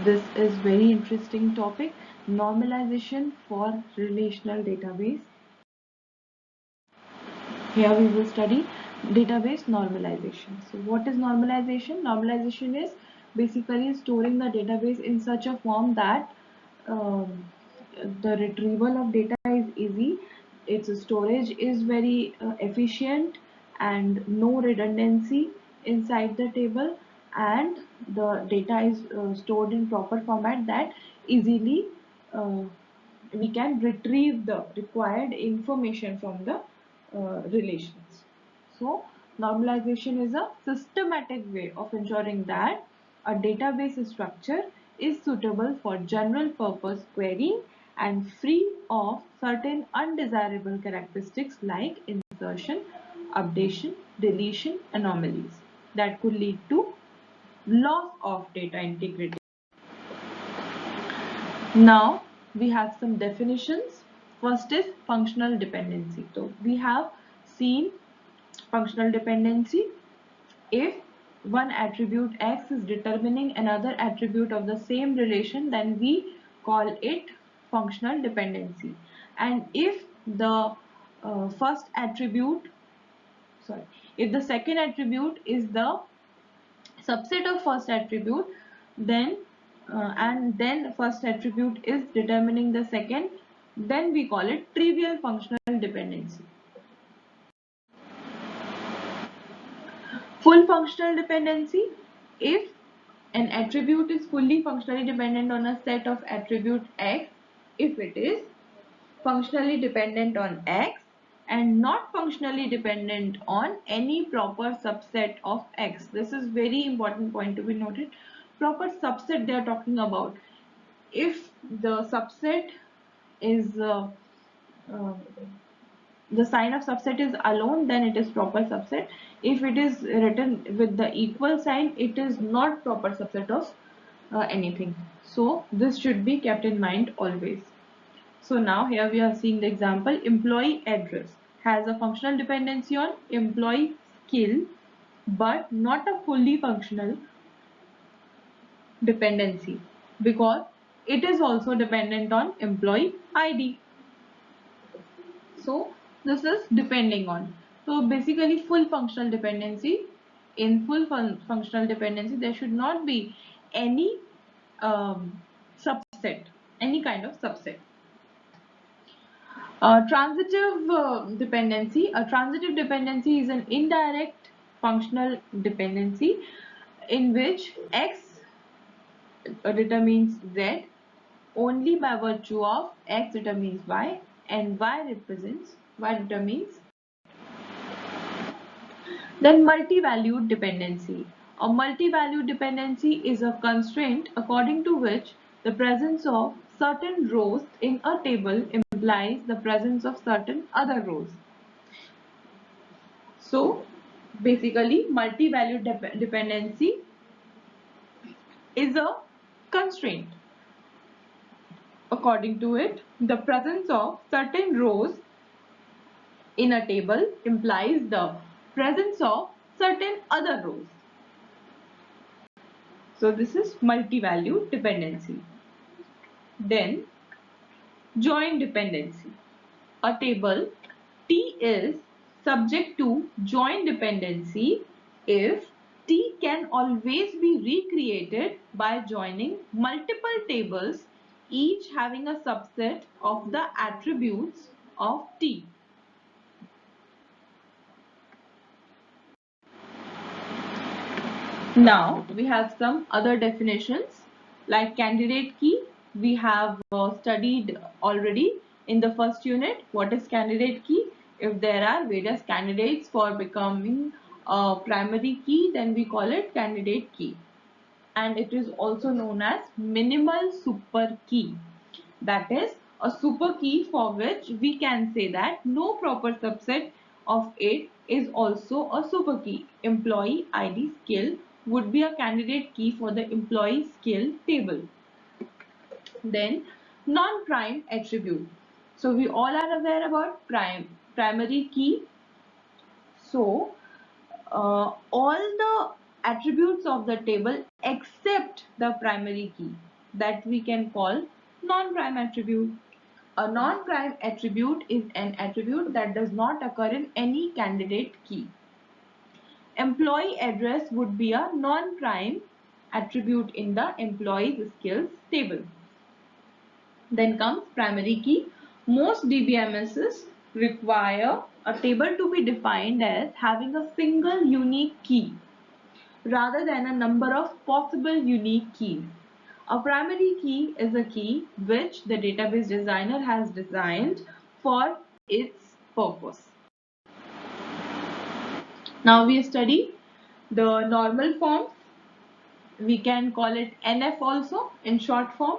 This is very interesting topic, normalization for relational database. Here we will study database normalization. So what is normalization? Normalization is basically storing the database in such a form that um, the retrieval of data is easy, its storage is very efficient, and no redundancy inside the table, and the data is stored in proper format that easily uh, we can retrieve the required information from the relations. So normalization is a systematic way of ensuring that a database structure is suitable for general purpose querying and free of certain undesirable characteristics like insertion, updation, deletion, anomalies that could lead to loss of data integrity. Now we have some definitions. First is functional dependency. So we have seen functional dependency. If one attribute X is determining another attribute of the same relation, then we call it functional dependency. And if the first attribute, if the second attribute is the subset of first attribute, then and then first attribute is determining the second, then we call it trivial functional dependency. Full functional dependency, if an attribute is fully functionally dependent on a set of attribute X, if it is functionally dependent on X and not functionally dependent on any proper subset of X. This is very important point to be noted. Proper subset they are talking about. If the subset is uh, the sign of subset is alone, then it is proper subset. If it is written with the equal sign, it is not proper subset of anything. So this should be kept in mind always. So now here we are seeing the example. Employee address has a functional dependency on employee skill, but not a fully functional dependency because it is also dependent on employee ID. So this is depending on. So basically full functional dependency. In full functional dependency, there should not be any subset, any kind of subset. Transitive dependency. A transitive dependency is an indirect functional dependency in which X determines Z only by virtue of X determines Y and Y determines. Then multi-valued dependency. A multi-valued dependency is a constraint according to which the presence of certain rows in a table implies the presence of certain other rows. So basically multi-valued dependency is a constraint. According to it, the presence of certain rows in a table implies the presence of certain other rows. So this is multi-valued dependency. Then join dependency. A table T is subject to join dependency if T can always be recreated by joining multiple tables, each having a subset of the attributes of T. Now we have some other definitions like candidate key. We have studied already in the first unit what is candidate key. If there are various candidates for becoming a primary key, then we call it candidate key. And it is also known as minimal super key. That is a super key for which we can say that no proper subset of it is also a super key. Employee ID skill would be a candidate key for the employee skill table. Then non-prime attribute. So we all are aware about primary key. So all the attributes of the table except the primary key. that we can call non-prime attribute. A non-prime attribute is an attribute that does not occur in any candidate key. Employee address would be a non-prime attribute in the employees skills table. Then comes primary key. Most DBMSs require a table to be defined as having a single unique key rather than a number of possible unique keys. A primary key is a key which the database designer has designed for its purpose. Now we study the normal form. We can call it NF also in short form.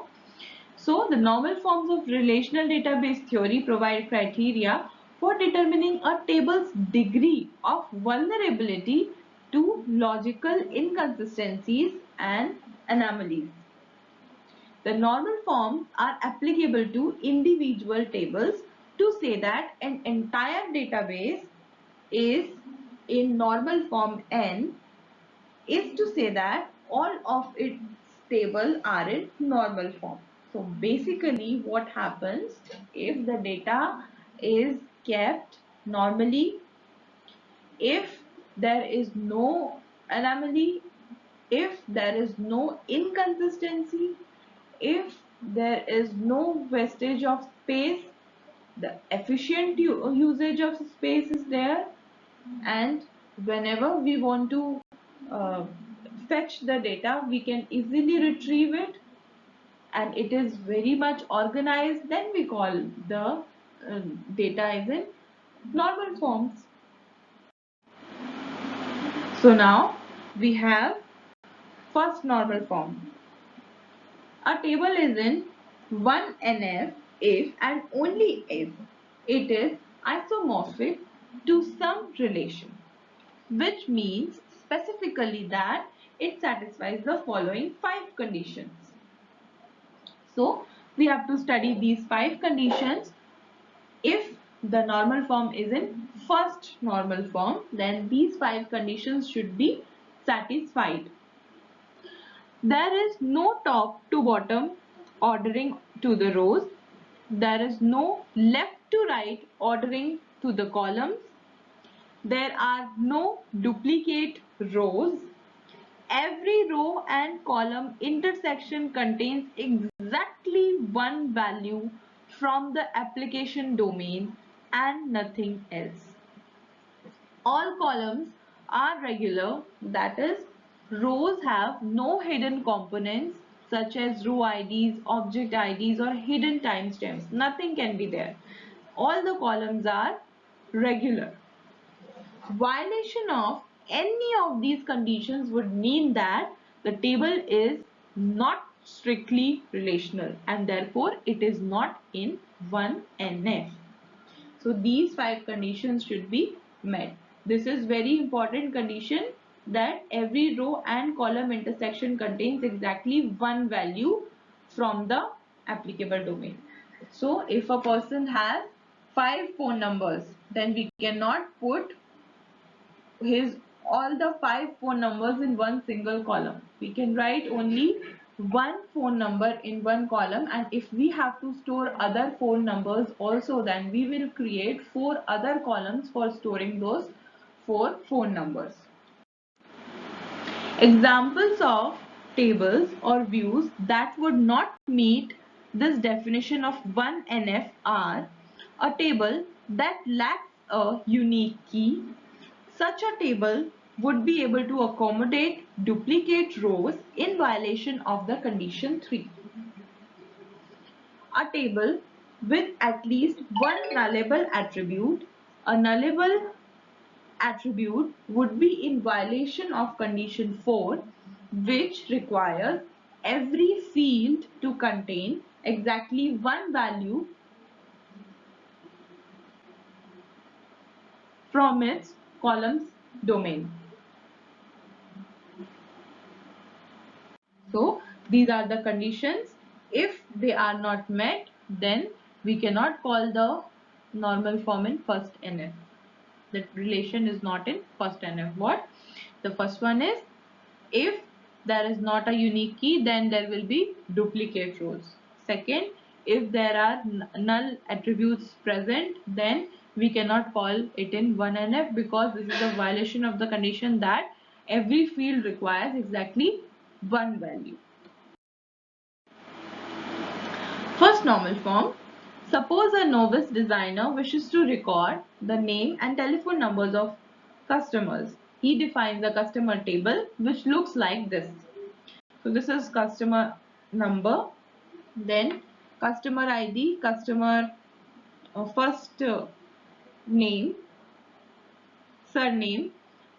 So the normal forms of relational database theory provide criteria for determining a table's degree of vulnerability to logical inconsistencies and anomalies. The normal forms are applicable to individual tables to say that an entire database is in normal form N is to say that all of its tables are in normal form. So basically what happens if the data is kept normally, if there is no anomaly, if there is no inconsistency, if there is no wastage of space, the efficient usage of space is there, and whenever we want to uh, fetch the data, we can easily retrieve it, and it is very much organized, then we call the data is in normal forms. So now we have first normal form. A table is in 1NF if and only if it is isomorphic to some relation, which means specifically that it satisfies the following 5 conditions. So we have to study these 5 conditions. If the normal form is in first normal form, then these 5 conditions should be satisfied. There is no top to bottom ordering to the rows. There is no left to right ordering to the columns. There are no duplicate rows. Every row and column intersection contains exactly one value from the application domain and nothing else. All columns are regular, that is, rows have no hidden components such as row IDs, object IDs, or hidden timestamps. Nothing can be there. All the columns are regular. Violation of any of these conditions would mean that the table is not strictly relational and therefore it is not in 1NF. So these 5 conditions should be met. This is very important condition, that every row and column intersection contains exactly one value from the applicable domain. So if a person has 5 phone numbers, then we cannot put his all the 5 phone numbers in one single column. We can write only one phone number in one column, and if we have to store other phone numbers also, then we will create 4 other columns for storing those 4 phone numbers. Examples of tables or views that would not meet this definition of 1NF are a table that lacks a unique key. Such a table would be able to accommodate duplicate rows in violation of the condition 3. A table with at least one nullable attribute. A nullable attribute would be in violation of condition 4, which requires every field to contain exactly one value from its columns domain. So these are the conditions. If they are not met, then we cannot call the normal form in first NF. The relation is not in first NF. What? The first one is if there is not a unique key, then there will be duplicate rows. Second, if there are null attributes present, then we cannot call it in 1NF, because this is a violation of the condition that every field requires exactly one value. First normal form. Suppose a novice designer wishes to record the name and telephone numbers of customers. He defines a customer table which looks like this. So this is customer number, then customer ID, customer first name, surname,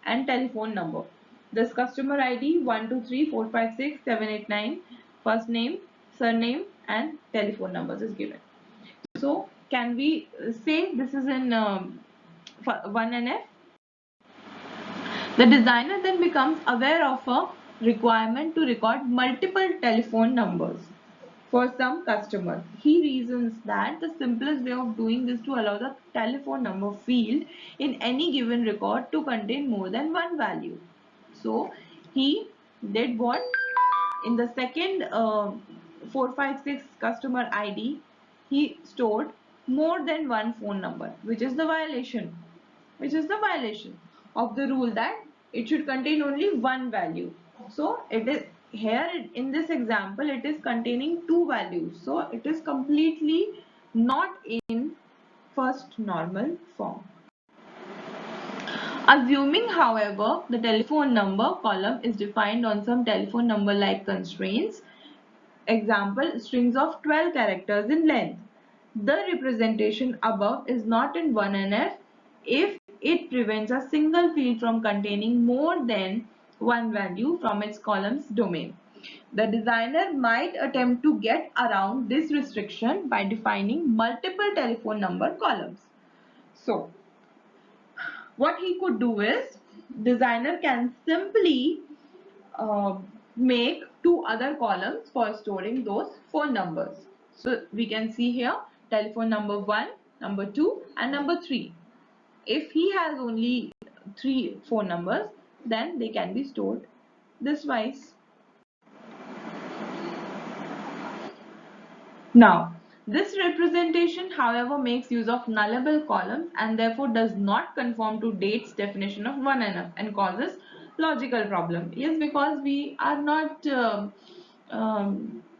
and telephone number. This customer ID 1, 2, 3, 4, 5, 6, 7, 8, 9, first name, surname, and telephone numbers is given. So can we say this is in 1NF? The designer then becomes aware of a requirement to record multiple telephone numbers for some customers. He reasons that the simplest way of doing this to allow the telephone number field in any given record to contain more than one value. So he did what? In the second 456 customer ID, he stored more than one phone number, which is the violation. Which is the violation of the rule that it should contain only one value. So it is here in this example, it is containing two values. So it is completely not in first normal form. Assuming, however, the telephone number column is defined on some telephone number like constraints, example, strings of 12 characters in length. The representation above is not in 1NF if it prevents a single field from containing more than one value from its column's domain. The designer might attempt to get around this restriction by defining multiple telephone number columns. So, what he could do is, designer can simply uh, make two other columns for storing those phone numbers. So we can see here telephone number 1, number 2 and number 3. If he has only 3 phone numbers, then they can be stored this wise. Now, this representation, however, makes use of nullable columns and therefore does not conform to Date's definition of 1NF and causes logical problem. Yes, because we are not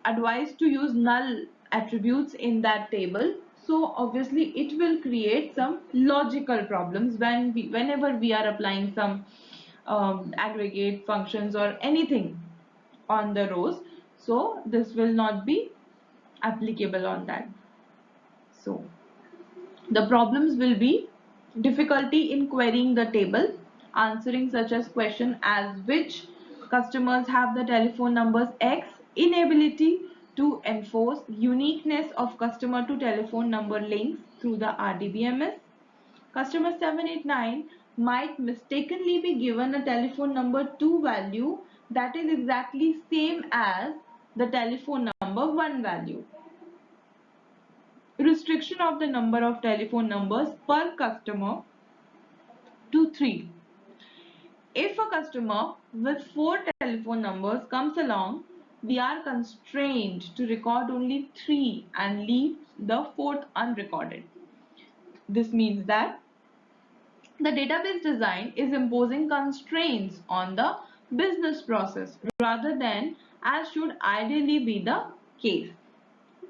advised to use null attributes in that table. So obviously it will create some logical problems whenever we are applying some aggregate functions or anything on the rows. So this will not be applicable on that. So the problems will be difficulty in querying the table, answering such as question as which customers have the telephone numbers X, inability to enforce uniqueness of customer to telephone number links through the RDBMS. Customer 789 might mistakenly be given a telephone number 2 value that is exactly same as the telephone number 1 value. Restriction of the number of telephone numbers per customer to 3. If a customer with 4 telephone numbers comes along, we are constrained to record only 3 and leave the 4th unrecorded. This means that the database design is imposing constraints on the business process rather than as should ideally be the case,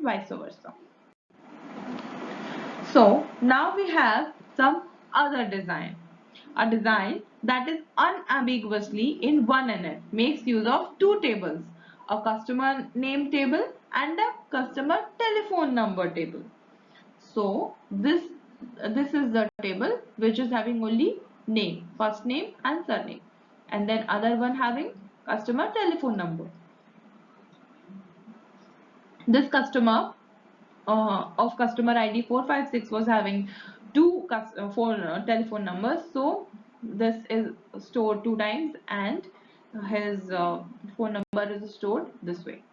vice versa. So now we have some other design. A design that is unambiguously in 1NF makes use of two tables, a customer name table and a customer telephone number table. So this is the table which is having only name, first name and surname, and then other one having customer telephone number. This customer of customer ID 456 was having four telephone numbers, so this is stored 2 times and his phone number is stored this way.